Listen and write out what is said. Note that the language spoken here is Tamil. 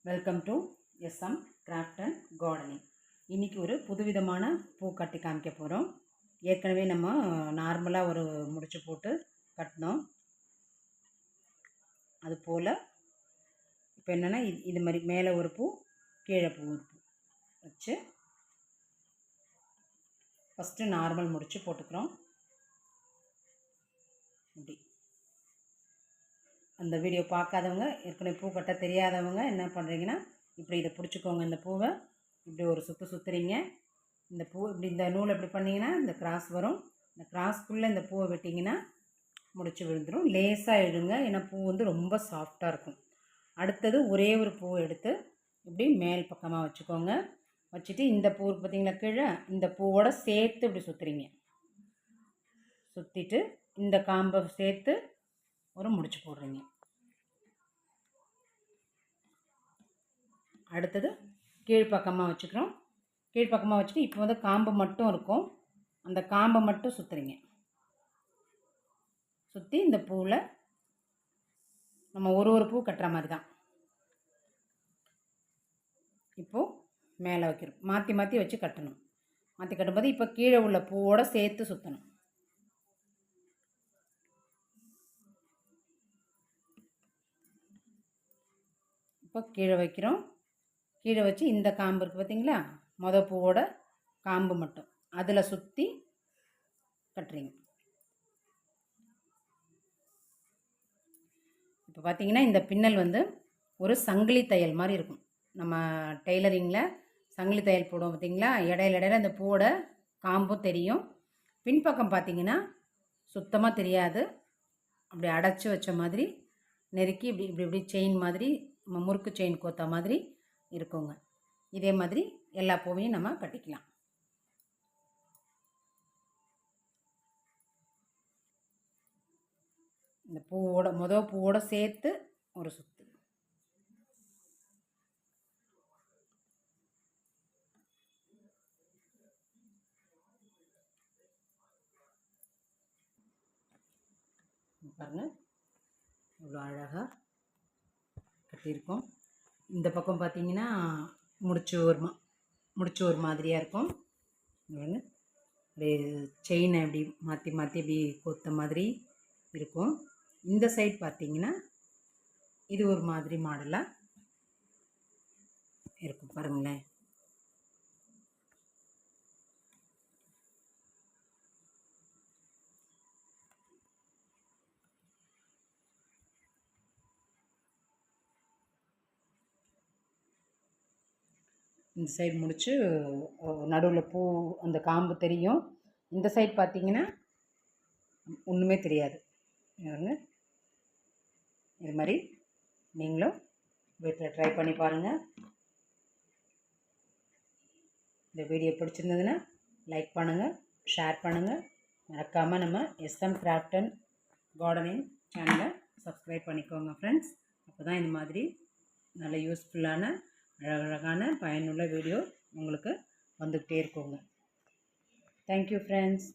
Welcome to SM craft and gardening. இன்றைக்கி ஒரு புதுவிதமான பூ கட்டி காமிக்க போகிறோம். ஏற்கனவே நம்ம நார்மலாக ஒரு முடிச்சு போட்டு கட்டினோம். அது போல் இப்போ என்னென்னா இது மாதிரி மேலே ஒரு பூ கீழே பூ ஒரு பூ வச்சு ஃபஸ்ட்டு நார்மல் முடிச்சு போட்டுக்கிறோம். இப்படி அந்த வீடியோ பார்க்காதவங்க, ஏற்கனவே பூ கட்ட தெரியாதவங்க என்ன பண்ணுறீங்கன்னா, இப்படி இதை பிடிச்சிக்கோங்க. இந்த பூவை இப்படி ஒரு சுற்றுறீங்க. இந்த பூ இப்படி இந்த நூல் எப்படி பண்ணிங்கன்னா இந்த கிராஸ் வரும். இந்த கிராஸ்க்குள்ளே இந்த பூவை வெட்டிங்கன்னா முடிச்சு விழுந்துடும். லேசாக இழுங்க, ஏன்னா பூ வந்து ரொம்ப சாஃப்டாக இருக்கும். அடுத்தது ஒரே ஒரு பூவை எடுத்து இப்படி மேல் பக்கமாக வச்சுக்கோங்க. வச்சுட்டு இந்த பூ பார்த்திங்களா கீழே, இந்த பூவோட சேர்த்து இப்படி சுற்றுறீங்க. சுற்றிட்டு இந்த காம்பை சேர்த்து ஒரு முடிச்சு போடுறீங்க. அடுத்தது கீழ்ப்பக்கமாக வச்சுக்கிறோம். கீழ்ப்பக்கமாக வச்சுட்டு இப்போ வந்து காம்பு மட்டும் இருக்கும், அந்த காம்பை மட்டும் சுற்றுறீங்க. சுற்றி இந்த பூவில் நம்ம ஒரு பூ கட்டுற மாதிரி தான் இப்போது மேலே வைக்கிறோம். மாற்றி மாற்றி வச்சு கட்டணும். மாற்றி கட்டும்போது இப்போ கீழே உள்ள பூவோடு சேர்த்து சுற்றணும். இப்போ கீழே வைக்கிறோம். கீழே வச்சு இந்த காம்பு இருக்குது பார்த்திங்களா, பூவோட காம்பு மட்டும் அதில் சுற்றி கட்டுறீங்க. இப்போ பார்த்திங்கன்னா இந்த பின்னல் வந்து ஒரு சங்கிலி தையல் மாதிரி இருக்கும். நம்ம டெய்லரிங்கில் சங்கிலி தையல் போடுவோம் பார்த்திங்களா, இடையில இந்த பூவோட காம்பும் தெரியும். பின்பக்கம் பார்த்திங்கன்னா சுத்தமாக தெரியாது. அப்படி அடைச்சி வச்ச மாதிரி நெருக்கி இப்படி இப்படி இப்படி செயின் மாதிரி, முறுக்கு செயின் கோத்த மாதிரி இருக்குங்க. இதே மாதிரி எல்லா பூவையும் நம்ம கட்டிக்கலாம். இந்த பூவோட பூவோட சேர்த்து ஒரு சுத்து. பாருங்க இவ்வளோ அழகாக கட்டியிருக்கோம். இந்த பக்கம் பார்த்தீங்கன்னா முடிச்சு ஒரு மாதிரியாக இருக்கும். அப்படியே செயினை அப்படி மாற்றி மாற்றி அப்படி கொத்த மாதிரி இருக்கும். இந்த சைட் பார்த்தீங்கன்னா இது ஒரு மாதிரி மாடலாக இருக்கும். பாருங்களேன், இந்த சைடு முடிச்சு நடுவில் பூ அந்த காம்பு தெரியும். இந்த சைடு பார்த்தீங்கன்னா ஒன்றுமே தெரியாது. இது மாதிரி நீங்களும் வீட்டில் ட்ரை பண்ணி பாருங்கள். இந்த வீடியோ பிடிச்சிருந்ததுன்னா லைக் பண்ணுங்கள், ஷேர் பண்ணுங்கள். மறக்காமல் நம்ம எஸ்எம் கிராஃப்ட் அண்ட் கார்டனிங் சேனலை சப்ஸ்கிரைப் பண்ணிக்கோங்க ஃப்ரெண்ட்ஸ். அப்போ தான் இந்த மாதிரி நல்ல யூஸ்ஃபுல்லான அழகழகான பயனுள்ள வீடியோ உங்களுக்கு வந்துக்கிட்டே இருக்குங்க. Thank you friends.